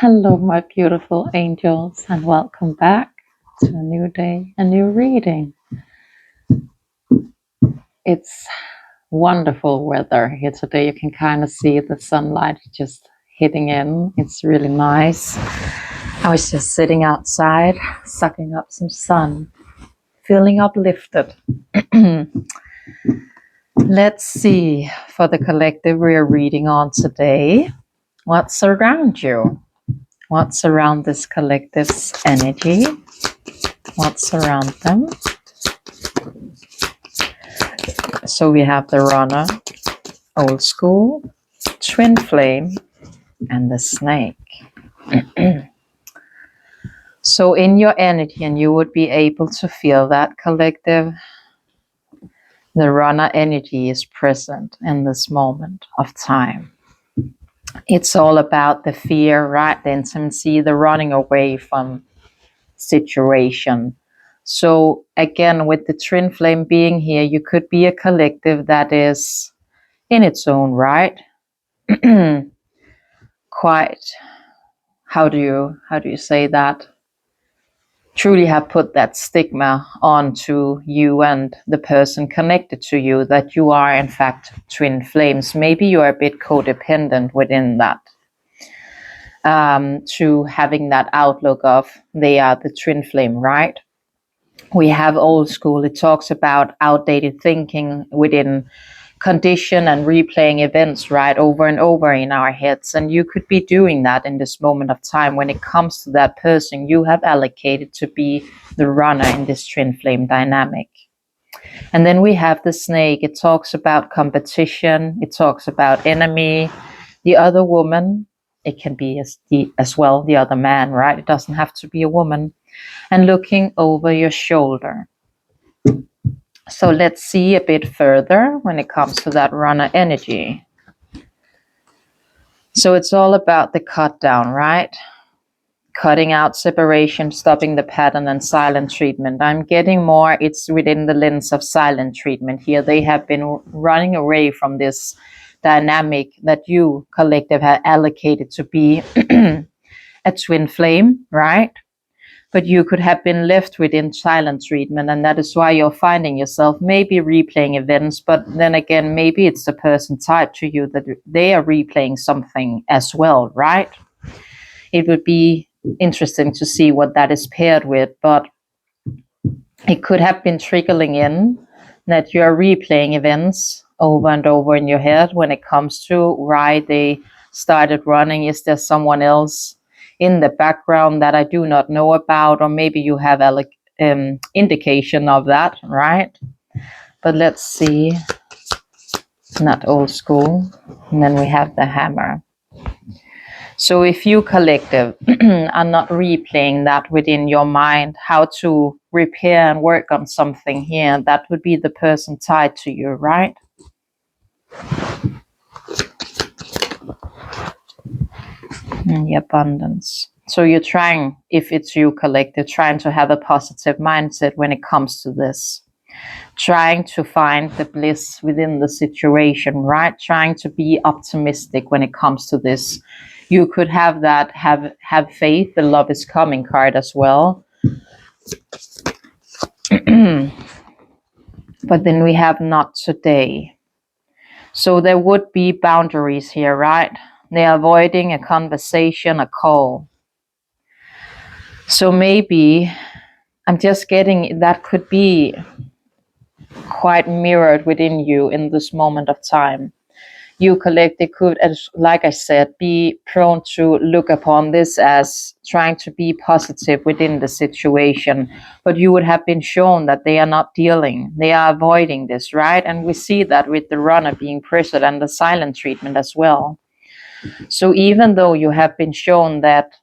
Hello, my beautiful angels, and welcome back to a new day, a new reading. It's wonderful weather here today. You can kind of see the sunlight just hitting in. It's really nice. I was just sitting outside, sucking up some sun, feeling uplifted. Let's see, for the collective we're reading on today, what's around you? What's around this collective's energy? What's around them? So we have the runner, old school, twin flame, and the snake. So in your energy, and you would be able to feel that collective, the runner energy is present in this moment of time. It's all about the fear, right? The intimacy, the running away from situation. So again, with the twin flame being here, you could be a collective that is in its own right quite, how do you say that, truly have put that stigma onto you and the person connected to you that you are in fact twin flames. Maybe you are a bit codependent within that, to having that outlook of they are the twin flame, right? We have old school. It talks about outdated thinking within condition and replaying events right over and over in our heads. And you could be doing that in this moment of time when it comes to that person you have allocated to be the runner in this twin flame dynamic. And then we have the snake. It talks about competition. It talks about enemy, the other woman. It can be as well the other man, right? It doesn't have to be a woman. And looking over your shoulder. So let's see a bit further when it comes to that runner energy. So it's all about the cut down, right? Cutting out separation, stopping the pattern, and silent treatment. I'm getting more, it's within the lens of silent treatment here. They have been running away from this dynamic that you, collective, have allocated to be a twin flame, right? But you could have been left within silent treatment, and that is why you're finding yourself maybe replaying events, but then again, maybe it's the person tied to you that they are replaying something as well, right? It would be interesting to see what that is paired with, but it could have been trickling in that you're replaying events over and over in your head when it comes to why they started running. Is there someone else in the background that I do not know about? Or maybe you have indication of that, right? But let's see. Not old school. And then we have the hammer. So if you, collective, are not replaying that within your mind, how to repair and work on something here, that would be the person tied to you, right? And the abundance. So you're trying, if it's you, collective, trying to have a positive mindset when it comes to this. Trying to find the bliss within the situation, right? Trying to be optimistic when it comes to this. You could have that, have faith, the love is coming card as well. But then we have not today. So there would be boundaries here, right? They're avoiding a conversation, a call. So maybe I'm just getting that could be quite mirrored within you in this moment of time. You, collective, could, as like I said, be prone to look upon this as trying to be positive within the situation, but you would have been shown that they are not dealing, they are avoiding this, right? And we see that with the runner being pressured and the silent treatment as well. So even though you have been shown that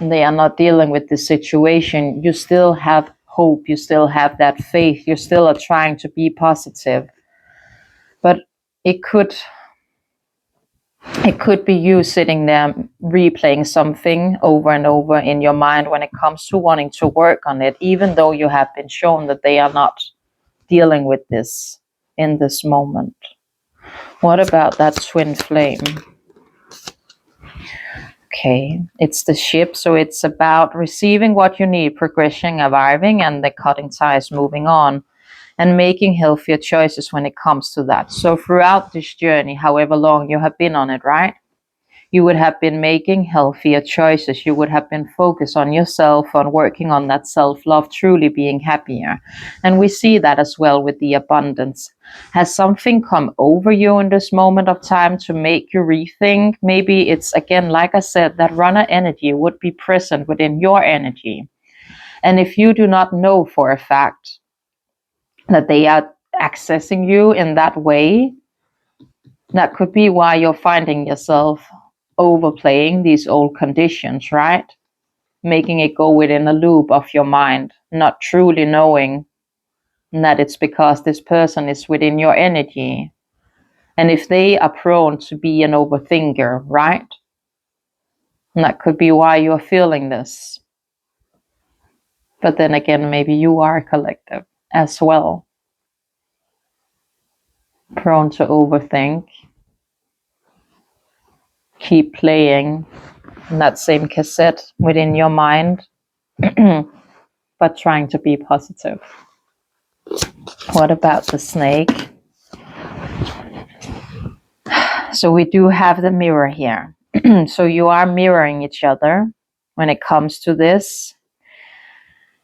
they are not dealing with the situation, you still have hope, you still have that faith, you still are trying to be positive. But it could be you sitting there replaying something over and over in your mind when it comes to wanting to work on it, even though you have been shown that they are not dealing with this in this moment. What about that twin flame? Okay, it's the ship, so it's about receiving what you need, progression, arriving, and the cutting ties, moving on, and making healthier choices when it comes to that. So throughout this journey, however long you have been on it, right? You would have been making healthier choices. You would have been focused on yourself, on working on that self-love, truly being happier. And we see that as well with the abundance. Has something come over you in this moment of time to make you rethink? Maybe it's, again, like I said, that runner energy would be present within your energy. And if you do not know for a fact that they are accessing you in that way, that could be why you're finding yourself overplaying these old conditions, right? Making it go within a loop of your mind, not truly knowing that it's because this person is within your energy. And if they are prone to be an overthinker, right? And that could be why you're feeling this. But then again, maybe you are collective as well, prone to overthink, keep playing that same cassette within your mind, but trying to be positive. What about the snake? So we do have the mirror here. So you are mirroring each other when it comes to this.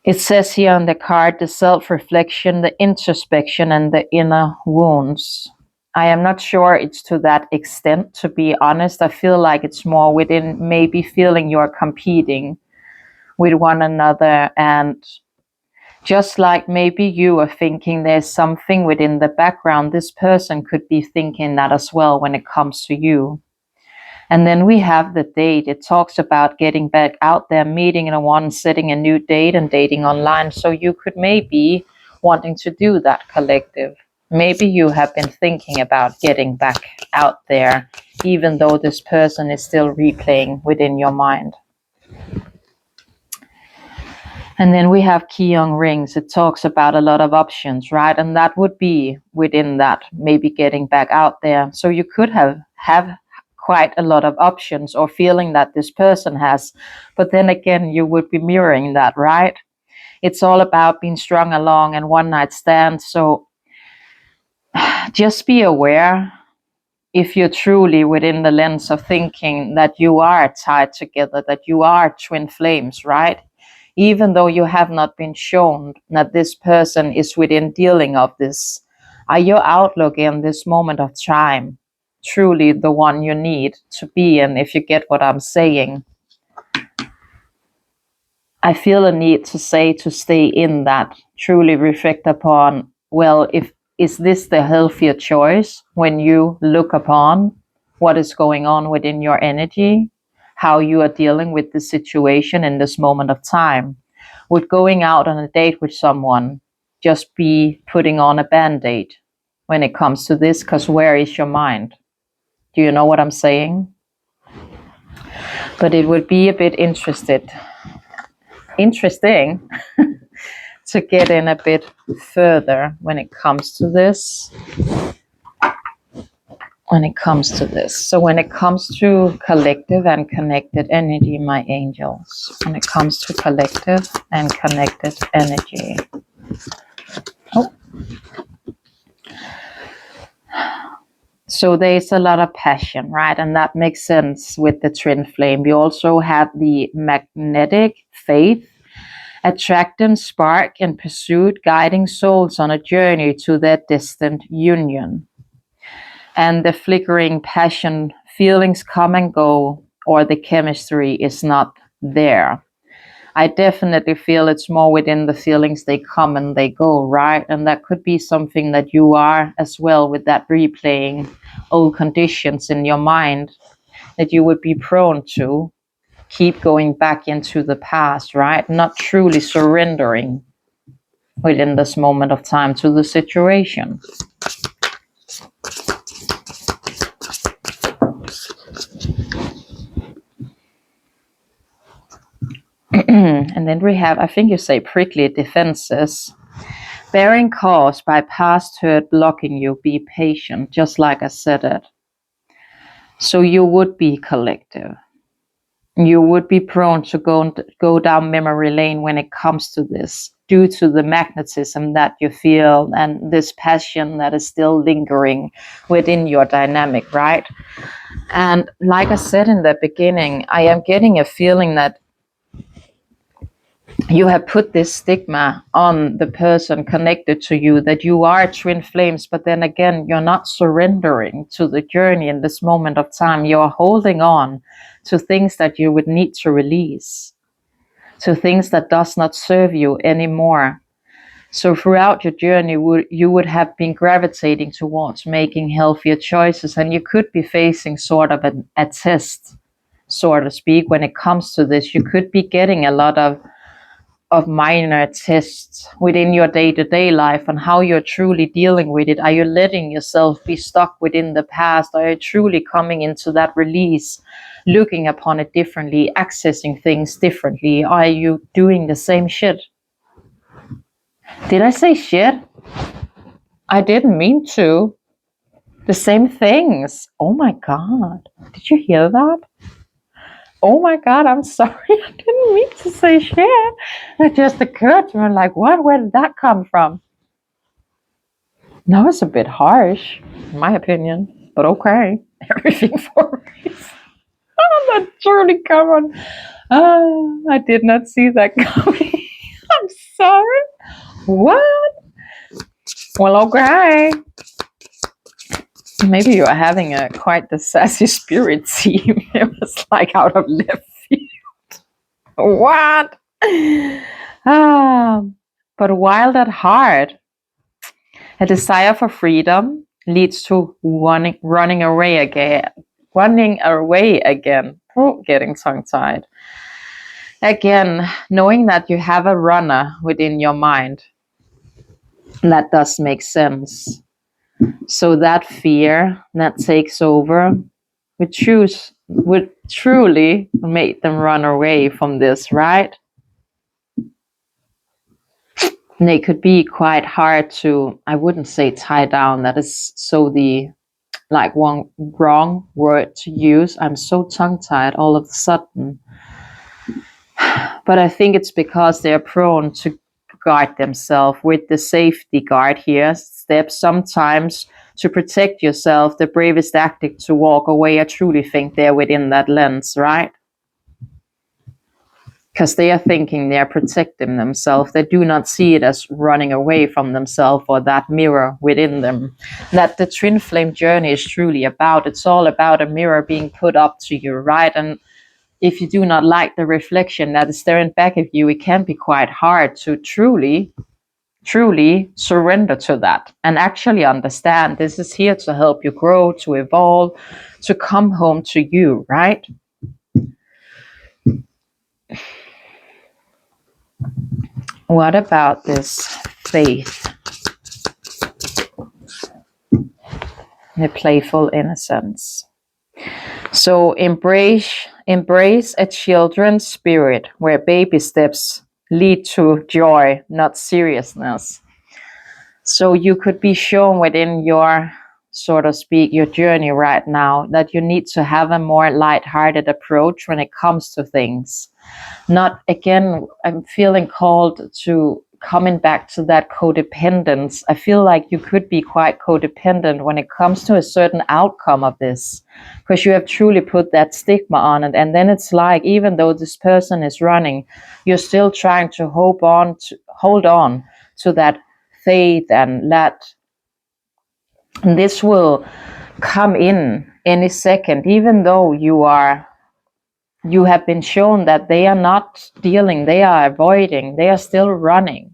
It says here on the card, the self-reflection, the introspection, and the inner wounds. I am not sure it's to that extent, to be honest. I feel like it's more within maybe feeling you're competing with one another, and just like maybe you are thinking there's something within the background, this person could be thinking that as well when it comes to you. And then we have the date. It talks about getting back out there, meeting in one, setting a new date, and dating online. So you could maybe wanting to do that, collective. Maybe you have been thinking about getting back out there, even though this person is still replaying within your mind. And then we have Keong rings. It talks about a lot of options, right? And that would be within that, maybe getting back out there. So you could have quite a lot of options, or feeling that this person has. But then again, you would be mirroring that, right? It's all about being strung along and one night stands. So just be aware if you're truly within the lens of thinking that you are tied together, that you are twin flames, right? Even though you have not been shown that this person is within dealing of this, are your outlook in this moment of time truly the one you need to be in, if you get what I'm saying? I feel a need to say, to stay in that, truly reflect upon, well, if is this the healthier choice when you look upon what is going on within your energy, how you are dealing with the situation in this moment of time? Would going out on a date with someone just be putting on a band-aid when it comes to this? Because where is your mind? Do you know what I'm saying? But it would be a bit interesting to get in a bit further when it comes to this. So when it comes to collective and connected energy, my angels, when it comes to collective and connected energy. Oh. So there's a lot of passion, right? And that makes sense with the twin flame. You also have the magnetic faith, attracting spark and pursuit, guiding souls on a journey to their distant union. And the flickering passion, feelings come and go, or the chemistry is not there. I definitely feel it's more within the feelings, they come and they go, right? And that could be something that you are as well, with that replaying old conditions in your mind, that you would be prone to keep going back into the past, right? Not truly surrendering within this moment of time to the situation. And then we have, I think you say, prickly defenses. Bearing cause by past hurt blocking you, be patient, just like I said it. So you would be collective. you would be prone to go down memory lane when it comes to this, due to the magnetism that you feel and this passion that is still lingering within your dynamic, right? And like I said in the beginning, I am getting a feeling that you have put this stigma on the person connected to you, that you are twin flames, but then again, you're not surrendering to the journey in this moment of time. You're holding on to things that you would need to release, to things that does not serve you anymore. So throughout your journey, you would have been gravitating towards making healthier choices, and you could be facing sort of a test, so to speak, when it comes to this. You could be getting a lot of minor tests within your day-to-day life on how you're truly dealing with it. Are you letting yourself be stuck within the past? Are you truly coming into that release, looking upon it differently, accessing things differently? Are you doing the same shit? Did I say shit? I didn't mean to. The same things. Oh my God. Did you hear that? Oh my God, I'm sorry. I didn't mean to say shit. That just occurred to me. Like, what? Where did that come from? That was a bit harsh, in my opinion. But okay. Everything for a reason. Oh, that surely come on. I did not see that coming. I'm sorry. What? Well, okay. Maybe you're having quite the sassy spirit team. It was like out of left field. What? But wild at heart, a desire for freedom leads to running away again. Running away again. Oh, getting tongue-tied. Again, knowing that you have a runner within your mind, that does make sense. So that fear that takes over would truly make them run away from this, right? And they could be quite hard to, I wouldn't say tie down, that is so the like one wrong word to use. I'm so tongue tied all of a sudden. But I think it's because they're prone to guard themselves with the safety guard here. Steps sometimes to protect yourself, the bravest tactic to walk away. I truly think they're within that lens, right? Because they are thinking they are protecting themselves. They do not see it as running away from themselves or that mirror within them. That the twin flame journey is truly about. It's all about a mirror being put up to you, right? And if you do not like the reflection that is staring back at you, it can be quite hard to truly surrender to that and actually understand this is here to help you grow, to evolve, to come home to you, right? What about this faith, the playful innocence? So embrace a children's spirit where baby steps lead to joy, not seriousness. So you could be shown within your, so to speak, your journey right now that you need to have a more lighthearted approach when it comes to things. Not, again, I'm feeling called to coming back to that codependence. I feel like you could be quite codependent when it comes to a certain outcome of this, because you have truly put that stigma on it. And then it's like, even though this person is running, you're still trying to hold on to that faith, and this will come in any second, even though you have been shown that they are not dealing, they are avoiding, they are still running.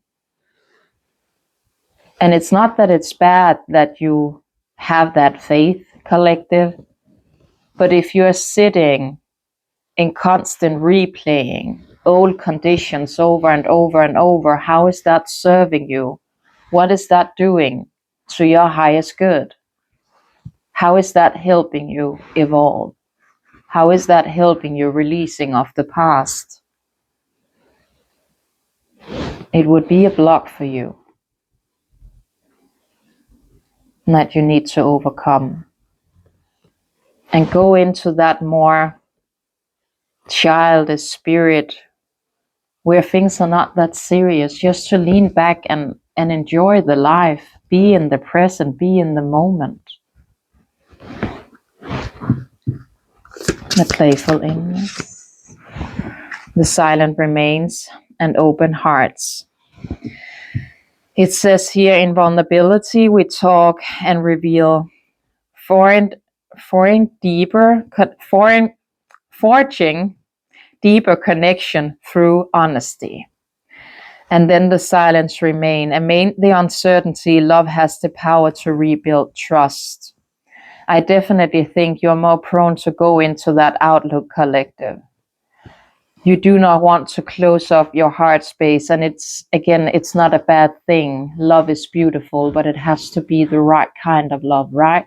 And it's not that it's bad that you have that faith, collective, but if you're sitting in constant replaying old conditions over and over and over, how is that serving you? What is that doing to your highest good? How is that helping you evolve? How is that helping you releasing of the past? It would be a block for you that you need to overcome and go into that more child, a spirit, where things are not that serious, just to lean back and enjoy the life, be in the present, be in the moment. The playful illness, the silent remains, and open hearts. It says here in vulnerability, we talk and reveal forging deeper connection through honesty. And then the silence remain. Amid the uncertainty, love has the power to rebuild trust. I definitely think you're more prone to go into that outlook, collective. You do not want to close off your heart space. And it's not a bad thing. Love is beautiful, but it has to be the right kind of love, right?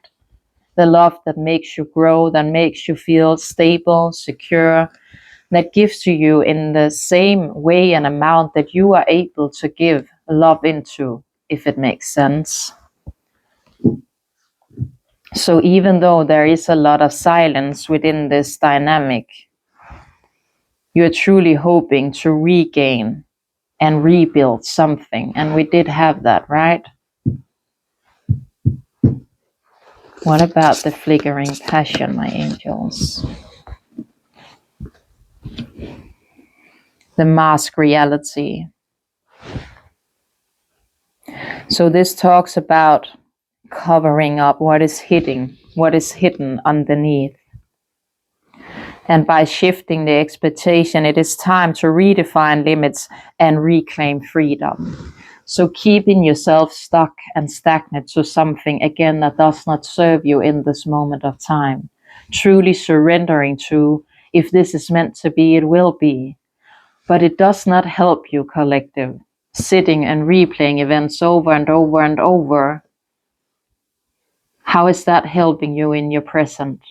The love that makes you grow, that makes you feel stable, secure, that gives to you in the same way and amount that you are able to give love into, if it makes sense. So even though there is a lot of silence within this dynamic, you're truly hoping to regain and rebuild something. And we did have that, right? What about the flickering passion, my angels? The mask reality. So this talks about covering up what is hidden underneath. And by shifting the expectation, it is time to redefine limits and reclaim freedom. So keeping yourself stuck and stagnant to something, again, that does not serve you in this moment of time. Truly surrendering to, if this is meant to be, it will be. But it does not help you, collective, sitting and replaying events over and over and over. How is that helping you in your present?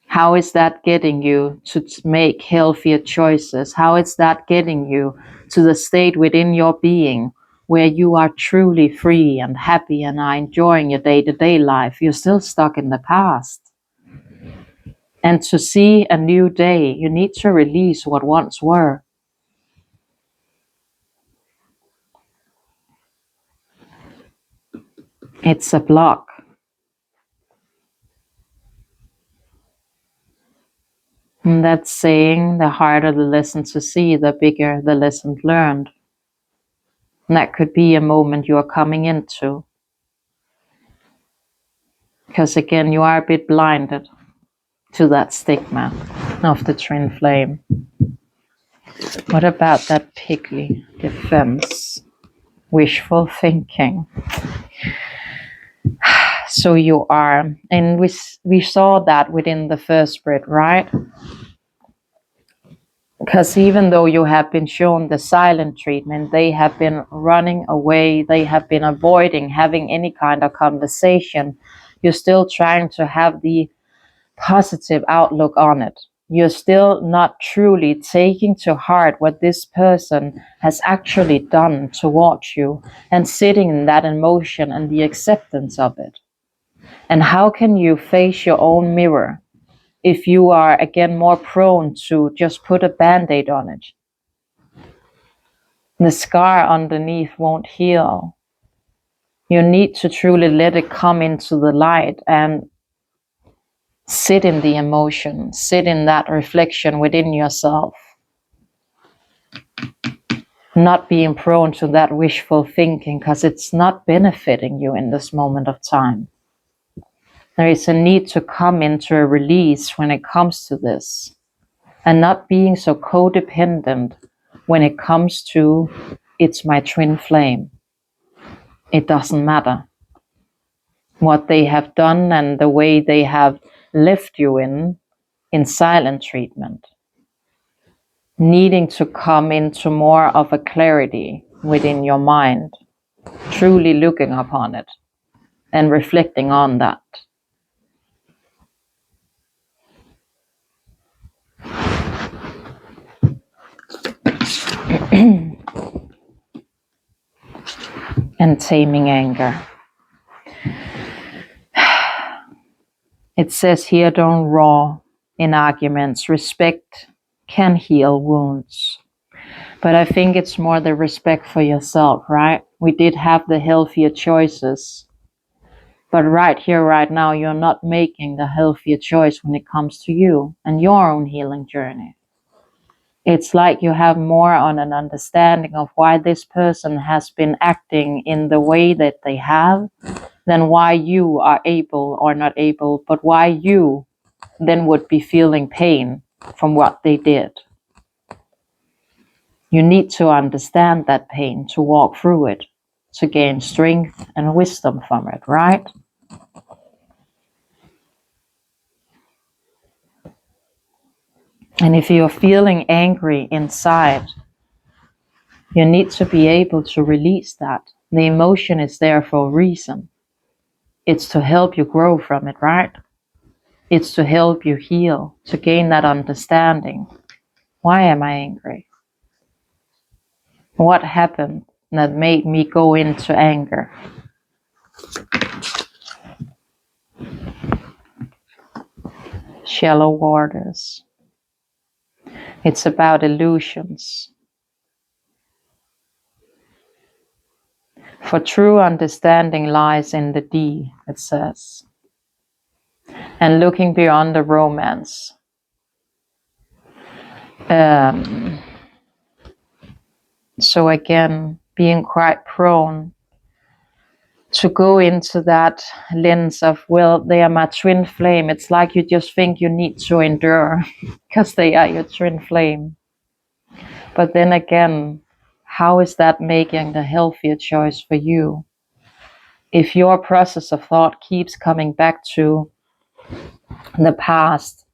How is that getting you to make healthier choices? How is that getting you to the state within your being where you are truly free and happy and are enjoying your day-to-day life? You're still stuck in the past. And to see a new day, you need to release what once were. It's a block. And that's saying the harder the lesson to see, the bigger the lesson learned. And that could be a moment you are coming into. Because again, you are a bit blinded to that stigma of the twin flame. What about that pigly defense? Wishful thinking. So you are, and we saw that within the first spread, right? Because even though you have been shown the silent treatment, they have been running away, they have been avoiding having any kind of conversation. You're still trying to have the positive outlook on it. You're still not truly taking to heart what this person has actually done towards you and sitting in that emotion and the acceptance of it. And how can you face your own mirror if you are again more prone to just put a band-aid on it? The scar underneath won't heal. You need to truly let it come into the light and sit in the emotion, sit in that reflection within yourself. Not being prone to that wishful thinking, because it's not benefiting you in this moment of time. There is a need to come into a release when it comes to this, and not being so codependent when it comes to, it's my twin flame. It doesn't matter what they have done and the way they have left you in silent treatment. Needing to come into more of a clarity within your mind, truly looking upon it and reflecting on that. And taming anger. It says here, don't roar in arguments, respect can heal wounds. But I think it's more the respect for yourself, right? We did have the healthier choices. But right here, right now, you're not making the healthier choice when it comes to you and your own healing journey. It's like you have more on an understanding of why this person has been acting in the way that they have than why you are able or not able, but why you then would be feeling pain from what they did. You need to understand that pain to walk through it, to gain strength and wisdom from it, right? And if you're feeling angry inside, you need to be able to release that. The emotion is there for a reason. It's to help you grow from it, right? It's to help you heal, to gain that understanding. Why am I angry? What happened that made me go into anger? Shallow waters. It's about illusions. For true understanding lies in the D, it says, and looking beyond the romance. So again, being quite prone to go into that lens of, well, they are my twin flame. It's like you just think you need to endure because they are your twin flame. But then again, how is that making the healthier choice for you? If your process of thought keeps coming back to the past,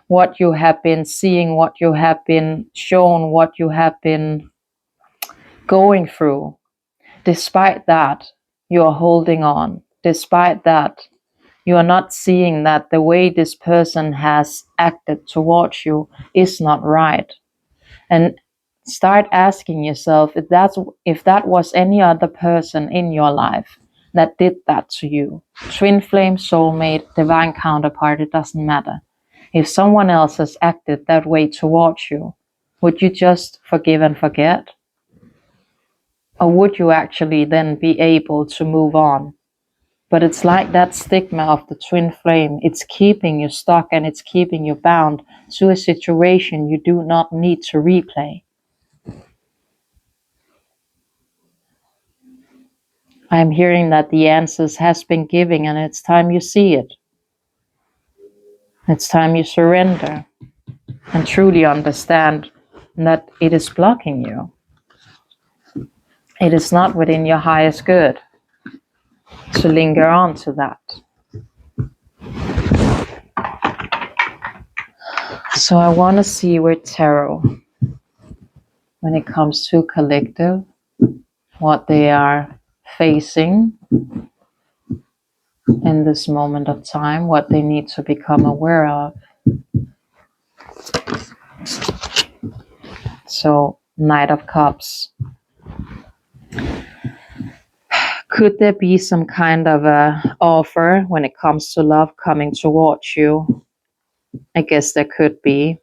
what you have been seeing, what you have been shown, what you have been going through, despite that, you're holding on. Despite that, you are not seeing that the way this person has acted towards you is not right. And start asking yourself if that was any other person in your life that did that to you. Twin flame, soulmate, divine counterpart, it doesn't matter. If someone else has acted that way towards you, would you just forgive and forget? Or would you actually then be able to move on? But it's like that stigma of the twin flame. It's keeping you stuck and it's keeping you bound to a situation you do not need to replay. I'm hearing that the answers has been given and it's time you see it. It's time you surrender and truly understand that it is blocking you. It is not within your highest good to linger on to that. So I want to see with tarot, when it comes to collective, what they are facing in this moment of time, what they need to become aware of. So, Knight of Cups. Could there be some kind of a offer when it comes to love coming towards you? I guess there could be.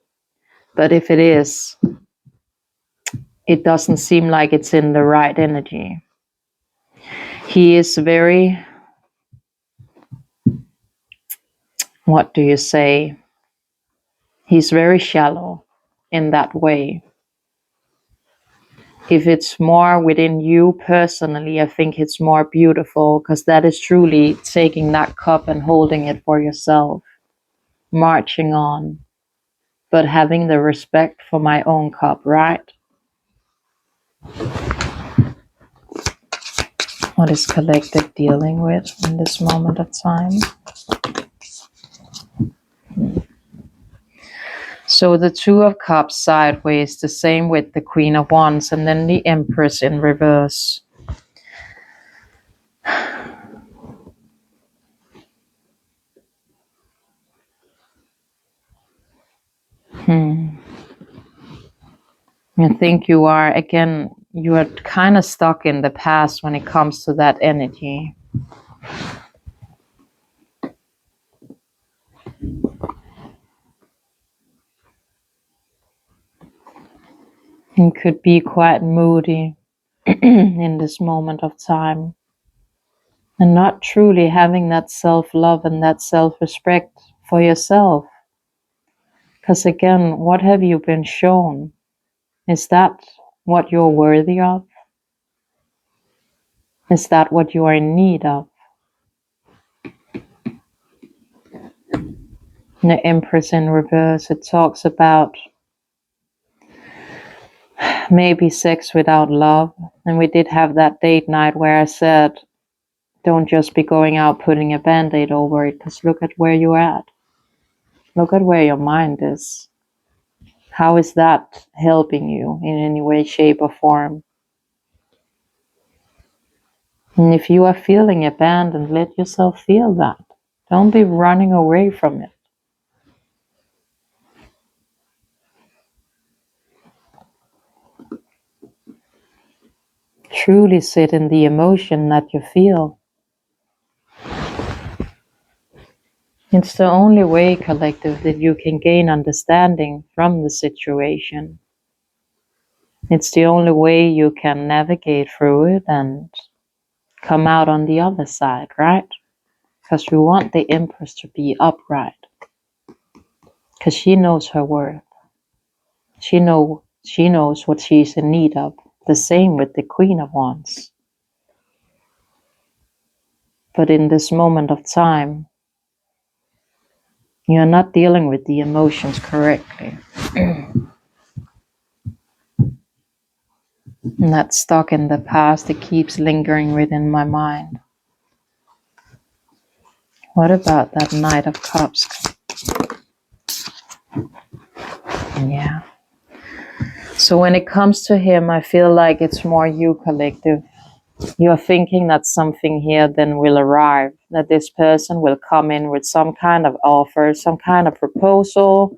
But if it is, it doesn't seem like it's in the right energy. He is very, what do you say? He's very shallow in that way. If it's more within you personally, I think it's more beautiful because that is truly taking that cup and holding it for yourself, marching on, but having the respect for my own cup, right? What is collective dealing with in this moment of time? So the Two of Cups sideways, the same with the Queen of Wands, and then the Empress in reverse. I think you are kind of stuck in the past when it comes to that energy. and could be quite moody in this moment of time, and not truly having that self-love and that self-respect for yourself. Because again, what have you been shown? Is that what you're worthy of? Is that what you are in need of? In the Empress in reverse, it talks about maybe sex without love. And we did have that date night where I said, don't just be going out putting a band-aid over it, because look at where you're at. Look at where your mind is. How is that helping you in any way, shape, or form? And if you are feeling abandoned, let yourself feel that. Don't be running away from it. Truly sit in the emotion that you feel. It's the only way, collective, that you can gain understanding from the situation. It's the only way you can navigate through it and come out on the other side, right? Because we want the Empress to be upright. Because she knows her worth. She knows what she's in need of. The same with the Queen of Wands. But in this moment of time, you're not dealing with the emotions correctly. And that's stuck in the past. It keeps lingering within my mind. What about that Knight of Cups? Yeah. So when it comes to him, I feel like it's more you, collective. You're thinking that something here then will arrive, that this person will come in with some kind of offer, some kind of proposal,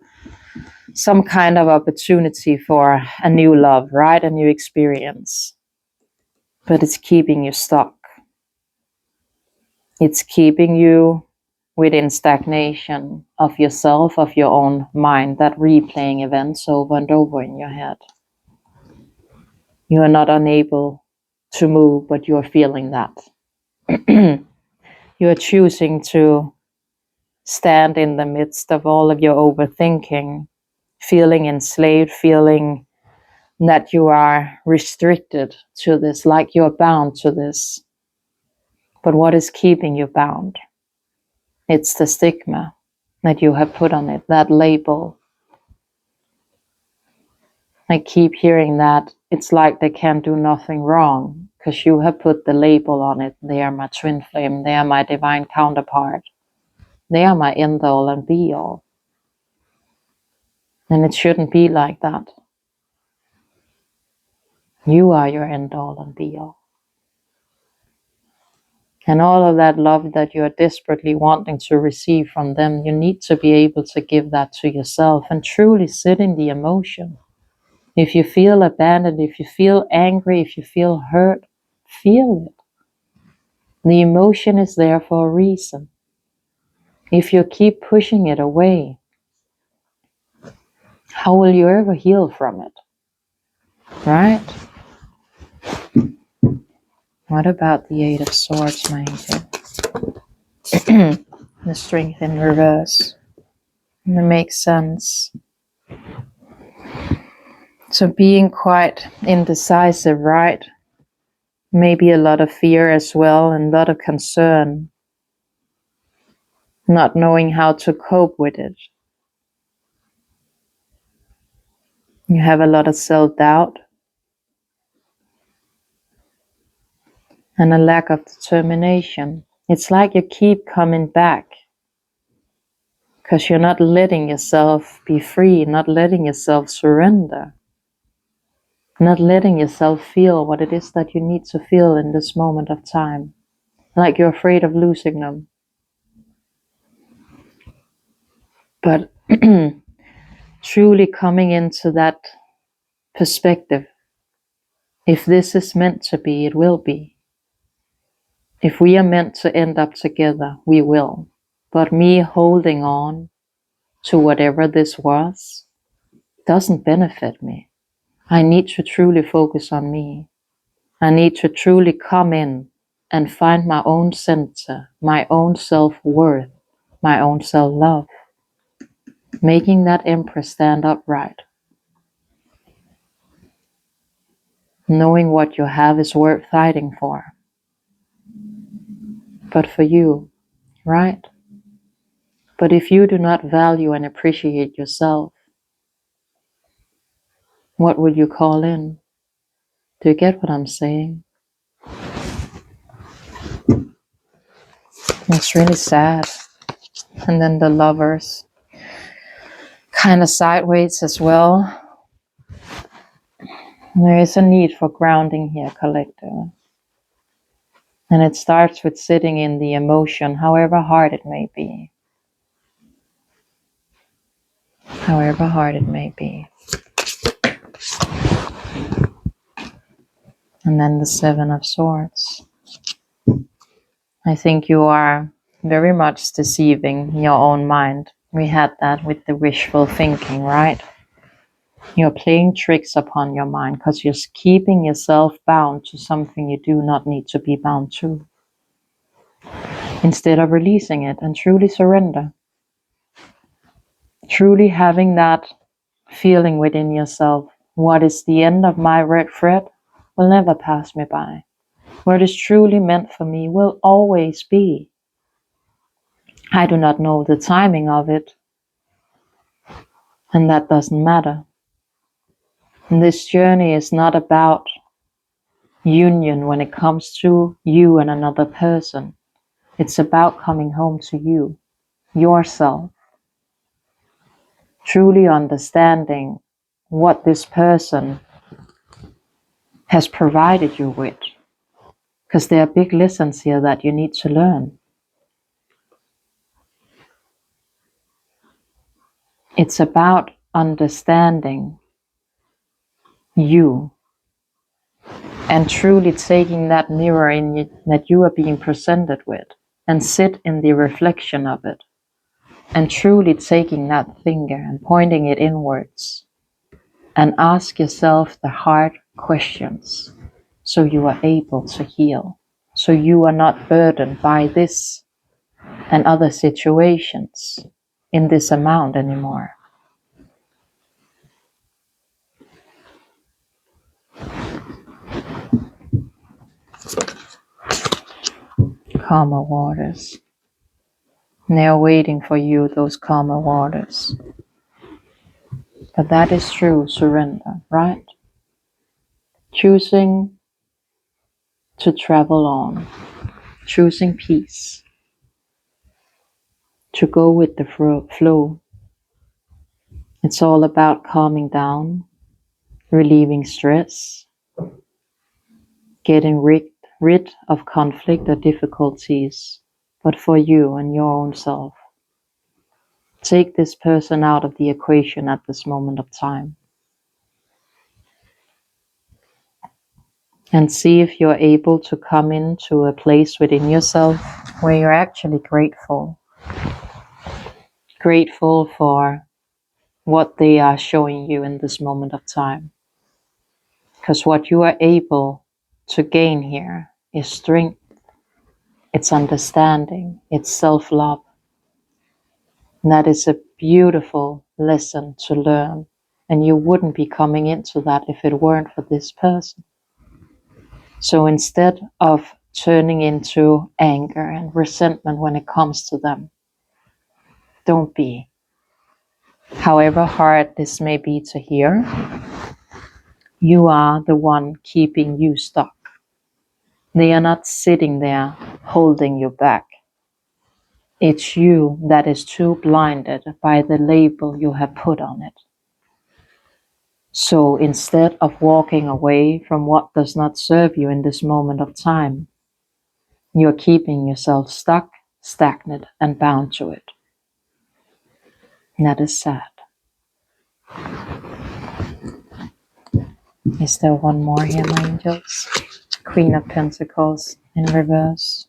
some kind of opportunity for a new love, right? A new experience. But it's keeping you stuck. It's keeping you within stagnation of yourself, of your own mind, that replaying events over and over in your head. You are not unable to move, but you are feeling that. You are choosing to stand in the midst of all of your overthinking, feeling enslaved, feeling that you are restricted to this, like you're bound to this. But what is keeping you bound? It's the stigma that you have put on it, that label. I keep hearing that it's like they can't do nothing wrong because you have put the label on it. They are my twin flame. They are my divine counterpart. They are my end all and be all. And it shouldn't be like that. You are your end all and be all. And all of that love that you are desperately wanting to receive from them, you need to be able to give that to yourself and truly sit in the emotion. If you feel abandoned, if you feel angry, if you feel hurt, feel it. The emotion is there for a reason. If you keep pushing it away, how will you ever heal from it? Right? What about the Eight of Swords, my angel? The Strength in reverse. And it makes sense. So being quite indecisive, right? Maybe a lot of fear as well, and a lot of concern. Not knowing how to cope with it. You have a lot of self-doubt. And a lack of determination. It's like you keep coming back. Because you're not letting yourself be free, not letting yourself surrender. Not letting yourself feel what it is that you need to feel in this moment of time. Like you're afraid of losing them. But truly coming into that perspective. If this is meant to be, it will be. If we are meant to end up together, we will. But me holding on to whatever this was doesn't benefit me. I need to truly focus on me. I need to truly come in and find my own center, my own self-worth, my own self-love. Making that empress stand upright. Knowing what you have is worth fighting for. But for you, right? But if you do not value and appreciate yourself, what will you call in? Do you get what I'm saying? It's really sad. And then the Lovers, kind of sideways as well. There is a need for grounding here, collector. And it starts with sitting in the emotion, however hard it may be. However hard it may be. And then the Seven of Swords. I think you are very much deceiving your own mind. We had that with the wishful thinking, right? You're playing tricks upon your mind because you're keeping yourself bound to something you do not need to be bound to. Instead of releasing it and truly surrender. Truly having that feeling within yourself, what is the end of my red thread will never pass me by. What is truly meant for me will always be. I do not know the timing of it, and that doesn't matter. And this journey is not about union when it comes to you and another person. It's about coming home to you, yourself. Truly understanding what this person has provided you with. Because there are big lessons here that you need to learn. It's about understanding you and truly taking that mirror in you, that you are being presented with, and sit in the reflection of it, and truly taking that finger and pointing it inwards, and ask yourself the hard questions so you are able to heal, so you are not burdened by this and other situations in this amount anymore. Calmer waters. They are waiting for you, those calmer waters. But that is true surrender, right? Choosing to travel on, choosing peace, to go with the flow. It's all about calming down, relieving stress, getting rid of conflict or difficulties, but for you and your own self. Take this person out of the equation at this moment of time. And see if you're able to come into a place within yourself where you're actually grateful. Grateful for what they are showing you in this moment of time. Because what you are able to gain here is strength, it's understanding, it's self-love. And that is a beautiful lesson to learn. And you wouldn't be coming into that if it weren't for this person. So instead of turning into anger and resentment when it comes to them, don't be. However hard this may be to hear, you are the one keeping you stuck. They are not sitting there holding you back. It's you that is too blinded by the label you have put on it. So instead of walking away from what does not serve you in this moment of time, you're keeping yourself stuck, stagnant, and bound to it. And that is sad. Is there one more here, my angels? Queen of Pentacles in reverse.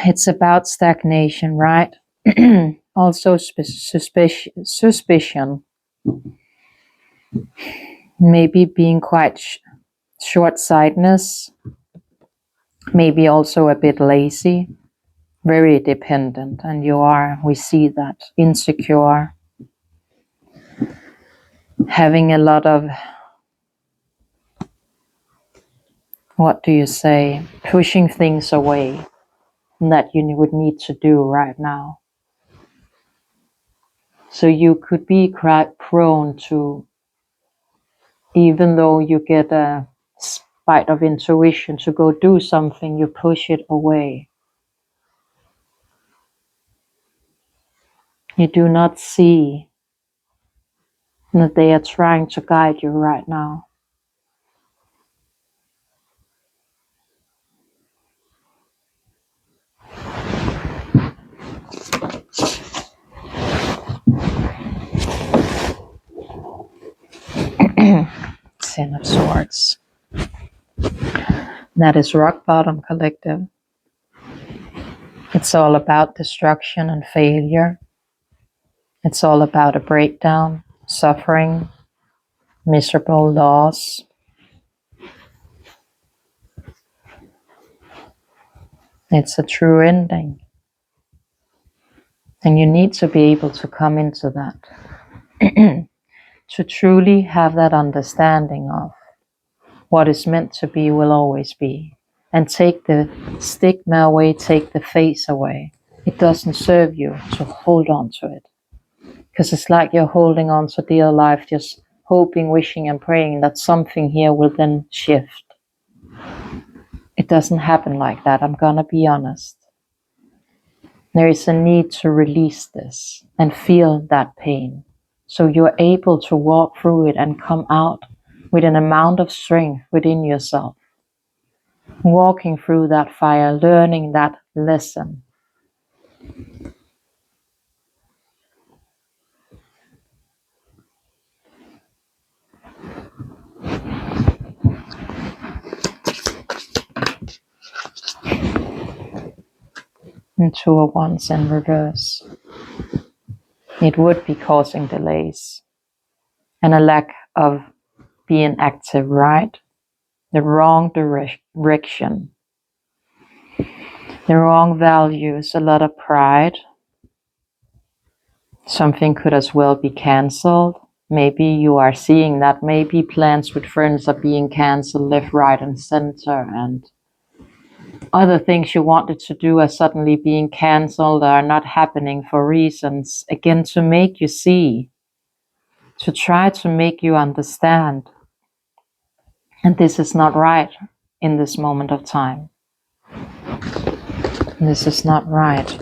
It's about stagnation, right? Also suspicion. maybe being quite short-sightedness, maybe also a bit lazy, very dependent, and we see that, insecure, having a lot of, what do you say, pushing things away that you would need to do right now. So you could be quite prone to, even though you get a spite of intuition to go do something, you push it away. You do not see that they are trying to guide you right now. Ten of Swords. That is rock bottom, collective. It's all about destruction and failure. It's all about a breakdown, suffering, miserable loss. It's a true ending. And you need to be able to come into that. To truly have that understanding of what is meant to be will always be. And take the stigma away, take the face away. It doesn't serve you to hold on to it. Because it's like you're holding on to dear life, just hoping, wishing, and praying that something here will then shift. It doesn't happen like that, I'm gonna be honest. There is a need to release this and feel that pain. So you're able to walk through it and come out with an amount of strength within yourself. Walking through that fire, learning that lesson. And Two of Wands in reverse. It would be causing delays and a lack of being active, right? The wrong direction, the wrong values, a lot of pride. Something could as well be cancelled. Maybe you are seeing that maybe plans with friends are being cancelled left, right, and center, and other things you wanted to do are suddenly being cancelled or are not happening for reasons, again, to make you see, to try to make you understand. And this is not right in this moment of time. This is not right.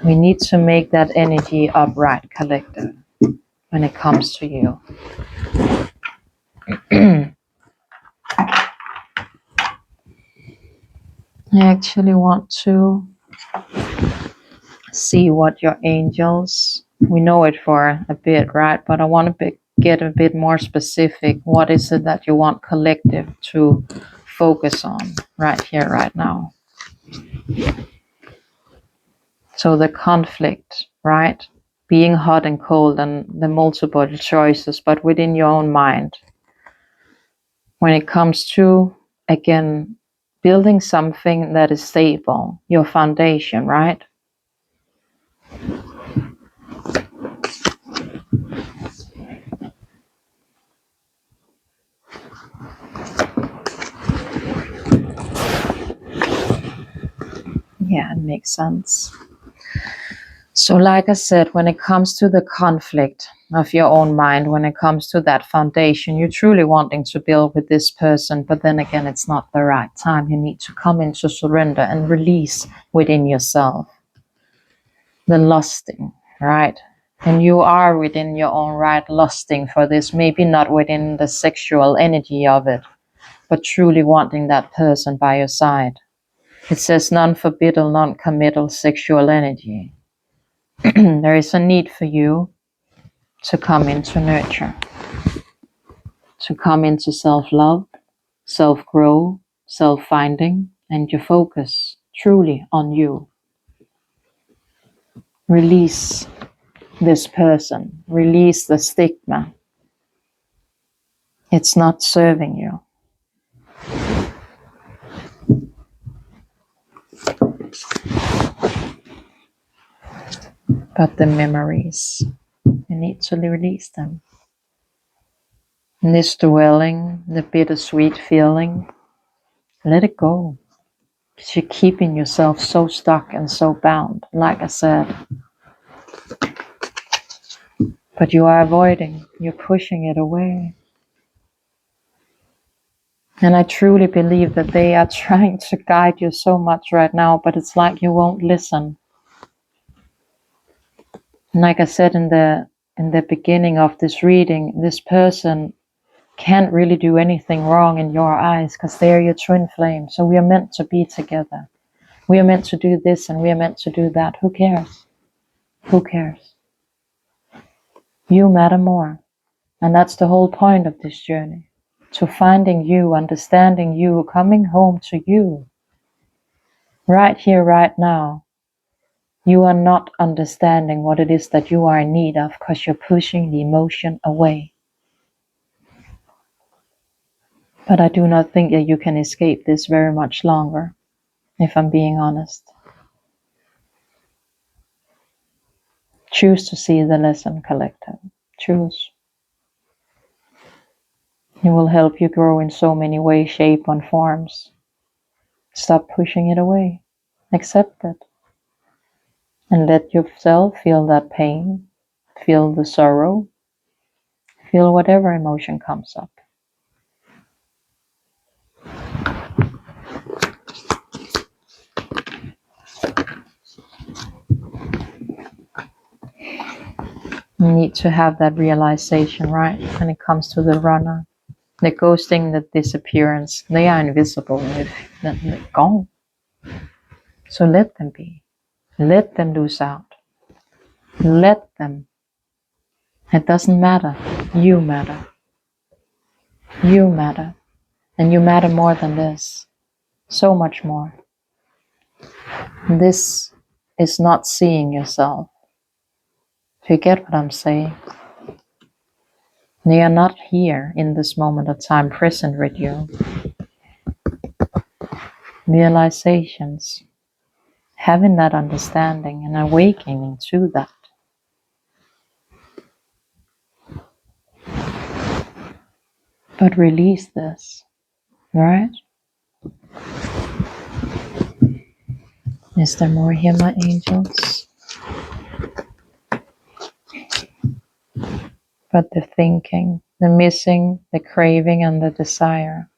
We need to make that energy upright, collective, when it comes to you. I actually want to see what your angels, we know it for a bit, right? But I want to get a bit more specific. What is it that you want collective to focus on right here, right now? So the conflict, right? Being hot and cold and the multiple choices, but within your own mind. When it comes to, again, building something that is stable, your foundation, right? Yeah, it makes sense. So like I said, when it comes to the conflict of your own mind, when it comes to that foundation, you're truly wanting to build with this person, but then again, it's not the right time. You need to come into surrender and release within yourself. The lusting, right? And you are within your own right lusting for this, maybe not within the sexual energy of it, but truly wanting that person by your side. It says non-forbidden, non-committal sexual energy. There is a need for you to come into nurture, to come into self-love, self-grow, self-finding, and your focus truly on you. Release this person. Release the stigma. It's not serving you. But the memories, you need to release them. And this dwelling, the bittersweet feeling, let it go. Because you're keeping yourself so stuck and so bound, like I said. But you are avoiding, you're pushing it away. And I truly believe that they are trying to guide you so much right now, but it's like you won't listen. And like I said in the beginning of this reading, this person can't really do anything wrong in your eyes because they're your twin flame. So we are meant to be together. We are meant to do this and we are meant to do that. Who cares? Who cares? You matter more. And that's the whole point of this journey. To finding you, understanding you, coming home to you. Right here, right now. You are not understanding what it is that you are in need of because you're pushing the emotion away. But I do not think that you can escape this very much longer, if I'm being honest. Choose to see the lesson, collective. Choose. It will help you grow in so many ways, shape, and forms. Stop pushing it away. Accept it. And let yourself feel that pain, feel the sorrow, feel whatever emotion comes up. You need to have that realization, right? When it comes to the runner, the ghosting, the disappearance, they are invisible. They're gone. So let them be. Let them lose out. Let them. It doesn't matter. You matter. You matter. And you matter more than this. So much more. This is not seeing yourself. Do you get what I'm saying? They are not here in this moment of time present with you. Realizations. Having that understanding and awakening to that. But release this. Right? Is there more here, my angels? But the thinking, the missing, the craving, and the desire.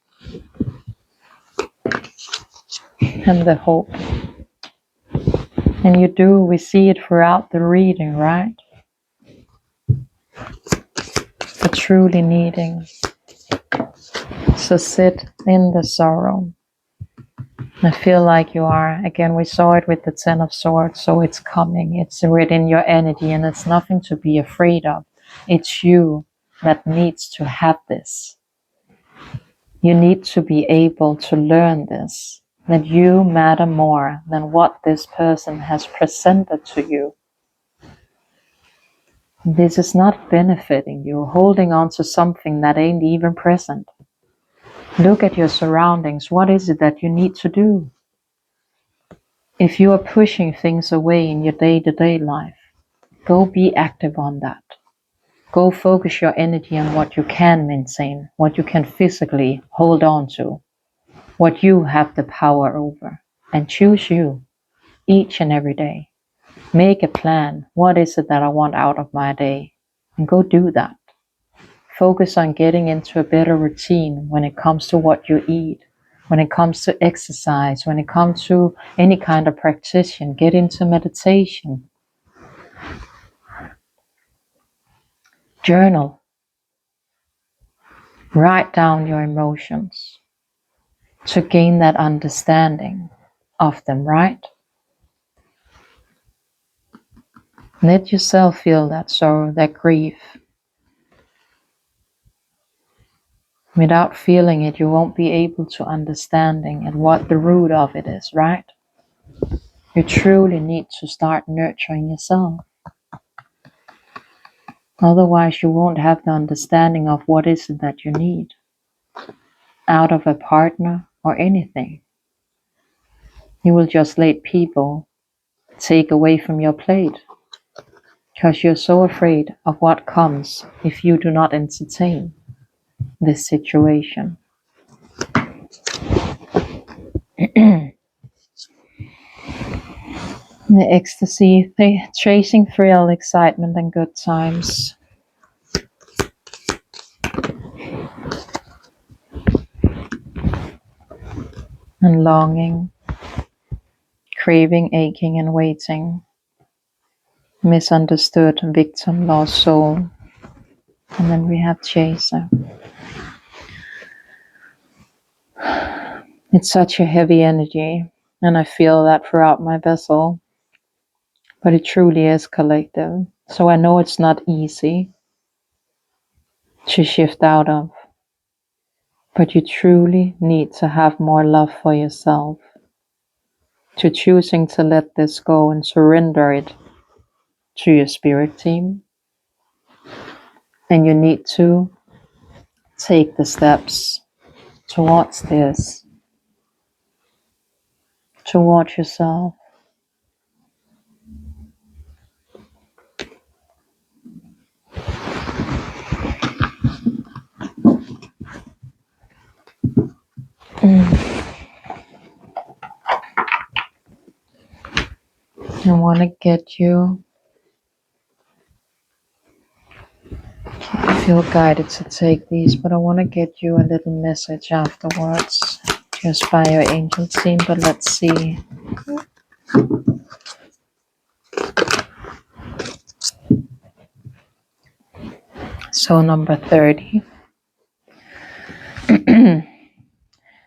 And the hope. And we see it throughout the reading, right? The truly needing. So sit in the sorrow. I feel like you are. Again, we saw it with the Ten of Swords, so it's coming. It's within your energy, and it's nothing to be afraid of. It's you that needs to have this. You need to be able to learn this, that you matter more than what this person has presented to you. This is not benefiting you, holding on to something that ain't even present. Look at your surroundings. What is it that you need to do? If you are pushing things away in your day-to-day life, go be active on that. Go focus your energy on what you can maintain, what you can physically hold on to, what you have the power over, and choose you each and every day. Make a plan. What is it that I want out of my day? And go do that. Focus on getting into a better routine when it comes to what you eat, when it comes to exercise, when it comes to any kind of practitioner. Get into meditation. Journal. Write down your emotions to gain that understanding of them, right? Let yourself feel that sorrow, that grief. Without feeling it, you won't be able to understanding and what the root of it is, right? You truly need to start nurturing yourself. Otherwise, you won't have the understanding of what is it that you need out of a partner or anything. You will just let people take away from your plate because you're so afraid of what comes if you do not entertain this situation. The ecstasy, chasing thrill, excitement, and good times. And longing, craving, aching, and waiting. Misunderstood, victim, lost soul. And then we have chaser. It's such a heavy energy, and I feel that throughout my vessel. But it truly is collective. So I know it's not easy to shift out of. But you truly need to have more love for yourself, to choosing to let this go and surrender it to your spirit team. And you need to take the steps towards this, towards yourself. I want to get you, I feel guided to take these, but I want to get you a little message afterwards, just by your angel team. But let's see. So number 30.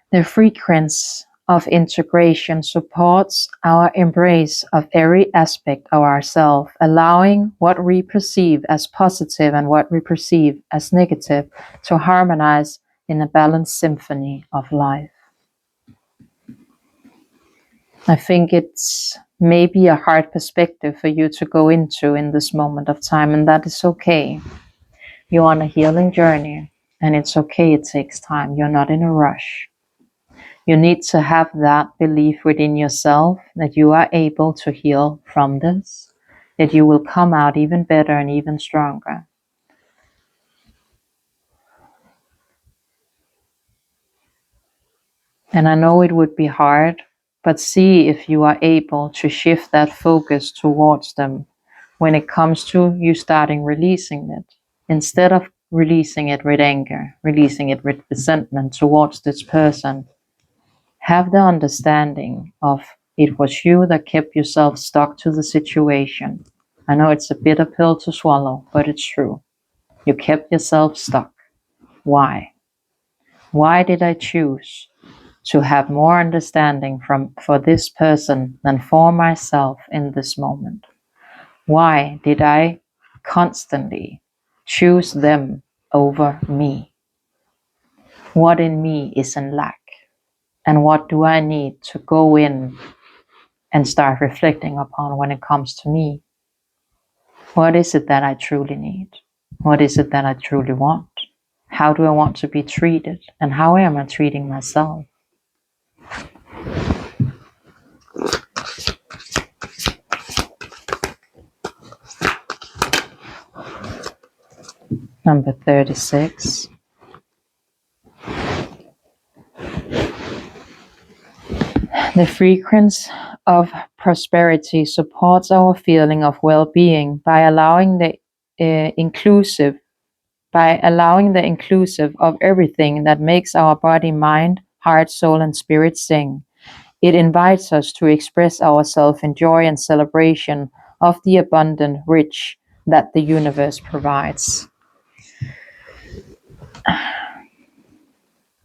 The frequency of integration supports our embrace of every aspect of ourselves, allowing what we perceive as positive and what we perceive as negative to harmonize in a balanced symphony of life. I think it's maybe a hard perspective for you to go into in this moment of time, and that is okay. You're on a healing journey, and it's okay, it takes time. You're not in a rush. You need to have that belief within yourself that you are able to heal from this, that you will come out even better and even stronger. And I know it would be hard, but see if you are able to shift that focus towards them when it comes to you starting releasing it. Instead of releasing it with anger, releasing it with resentment towards this person, have the understanding of it was you that kept yourself stuck to the situation. I know it's a bitter pill to swallow, but it's true. You kept yourself stuck. Why? Why did I choose to have more understanding for this person than for myself in this moment? Why did I constantly choose them over me? What in me is in lack? And what do I need to go in and start reflecting upon when it comes to me? What is it that I truly need? What is it that I truly want? How do I want to be treated? And how am I treating myself? Number 36. The frequency of prosperity supports our feeling of well-being by allowing the inclusive of everything that makes our body, mind, heart, soul, and spirit sing. It invites us to express ourselves in joy and celebration of the abundant rich that the universe provides.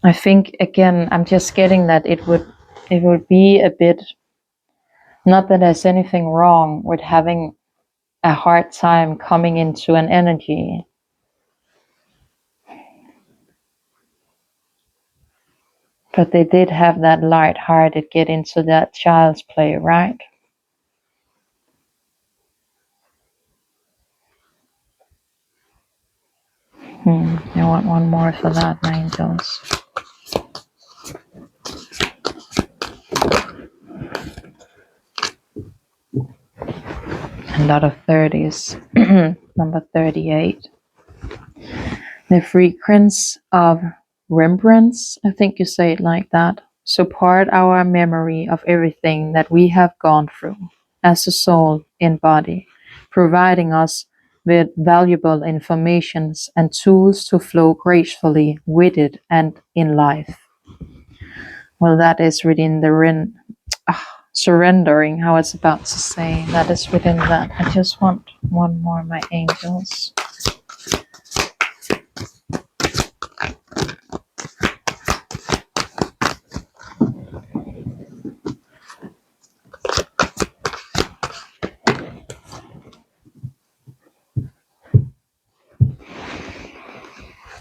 I think again, I'm just getting that it would be a bit, not that there's anything wrong with having a hard time coming into an energy. But they did have that light-hearted get into that child's play, right? I want one more for that, my angels. A lot of 30s. Number 38. The frequency of remembrance, I think you say it like that, support our memory of everything that we have gone through as a soul in body, providing us with valuable informations and tools to flow gracefully with it and in life. Well, that is within the surrendering, I was about to say. That is within that. I just want one more, my angels.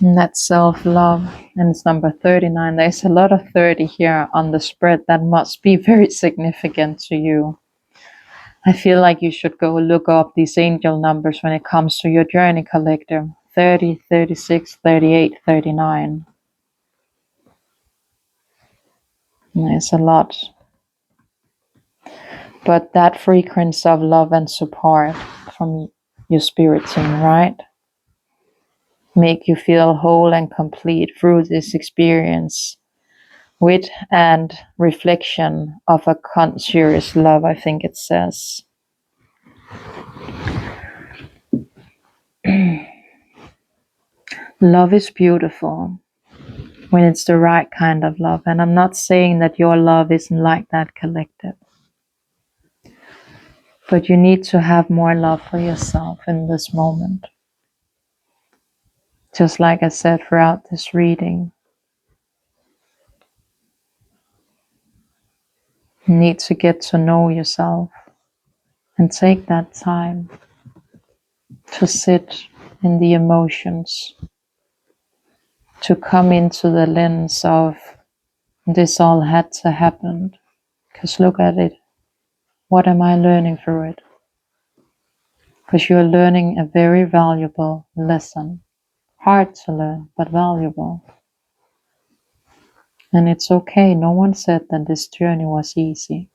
And that's self-love. And it's number 39. There's a lot of 30 here on the spread that must be very significant to you. I feel like you should go look up these angel numbers when it comes to your journey, collector. 30, 36, 38, 39. There's a lot. But that frequency of love and support from your spirit team, right? Make you feel whole and complete through this experience with and reflection of a conscious love, I think it says. Love is beautiful when it's the right kind of love. And I'm not saying that your love isn't like that, collective. But you need to have more love for yourself in this moment. Just like I said throughout this reading. You need to get to know yourself and take that time to sit in the emotions, to come into the lens of this all had to happen. Because look at it. What am I learning through it? Because you're learning a very valuable lesson. Hard to learn, but valuable. And it's okay. No one said that this journey was easy.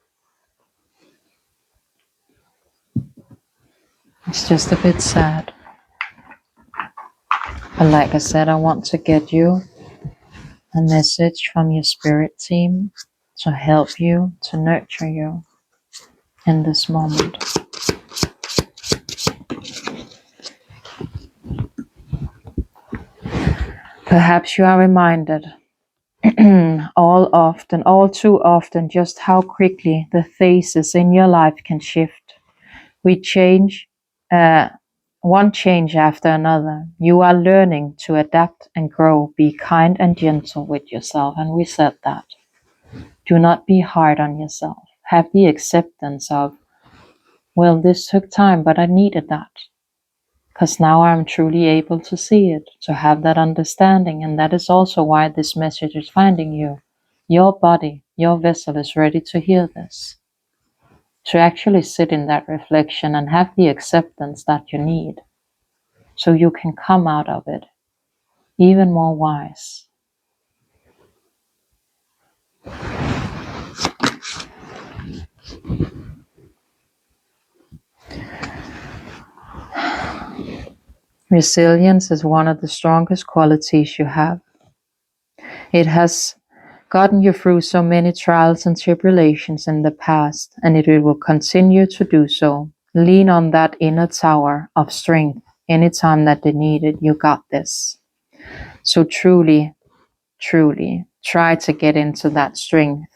It's just a bit sad. But like I said, I want to get you a message from your spirit team to help you, to nurture you in this moment. Perhaps you are reminded all too often, just how quickly the phases in your life can shift. We change, one change after another. You are learning to adapt and grow. Be kind and gentle with yourself. And we said that. Do not be hard on yourself. Have the acceptance of, well, this took time, but I needed that. Because now I'm truly able to see it, to have that understanding. And that is also why this message is finding you. Your body, your vessel is ready to hear this. To actually sit in that reflection and have the acceptance that you need. So you can come out of it even more wise. Resilience is one of the strongest qualities you have. It has gotten you through so many trials and tribulations in the past, and it will continue to do so. Lean on that inner tower of strength anytime that they need it. You got this. So truly, truly try to get into that strength.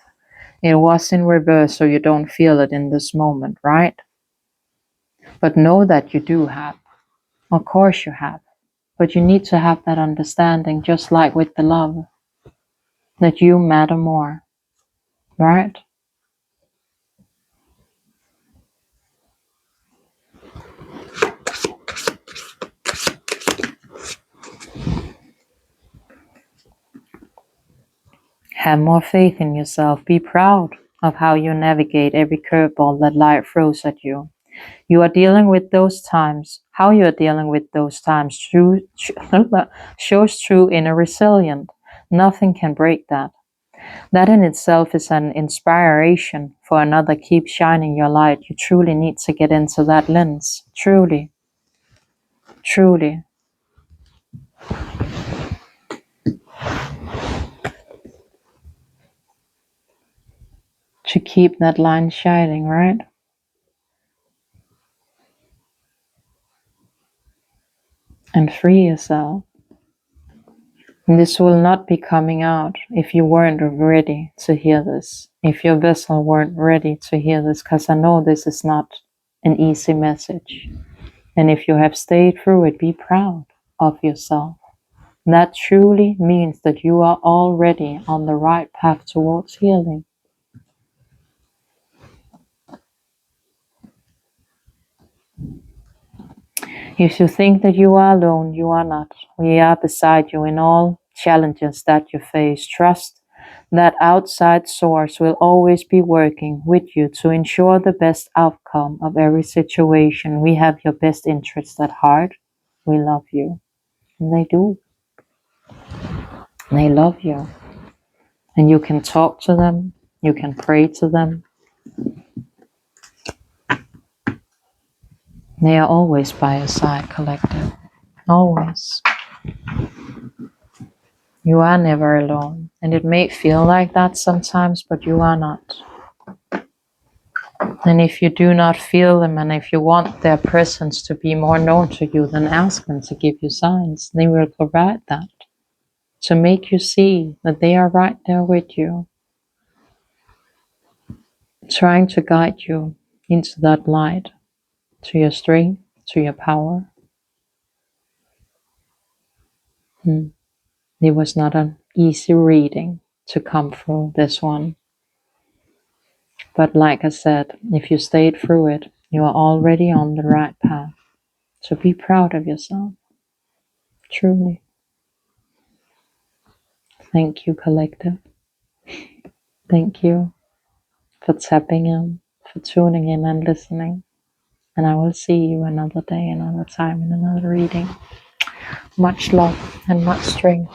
It was in reverse, so you don't feel it in this moment, right? But know that you do have. Of course you have. But you need to have that understanding, just like with the love, that you matter more, right? Have more faith in yourself. Be proud of how you navigate every curveball that life throws at you. You are dealing with those times. How you're dealing with those times shows true inner resilience. Nothing can break that. That in itself is an inspiration for another. Keep shining your light. You truly need to get into that lens. Truly. Truly. To keep that line shining, right? And free yourself. This will not be coming out if you weren't ready to hear this. If your vessel weren't ready to hear this, because I know this is not an easy message. And if you have stayed through it, be proud of yourself. That truly means that you are already on the right path towards healing. If you think that you are alone, you are not. We are beside you in all challenges that you face. Trust that outside source will always be working with you to ensure the best outcome of every situation. We have your best interests at heart. We love you. And they do. They love you. And you can talk to them. You can pray to them. They are always by your side, collective. Always. You are never alone. And it may feel like that sometimes, but you are not. And if you do not feel them, and if you want their presence to be more known to you, then ask them to give you signs. They will provide that to make you see that they are right there with you, trying to guide you into that light, to your strength, to your power. It was not an easy reading to come through this one. But like I said, if you stayed through it, you are already on the right path. So be proud of yourself. Truly. Thank you, collective. Thank you for tapping in, for tuning in and listening. And I will see you another day, another time, in another reading. Much love and much strength.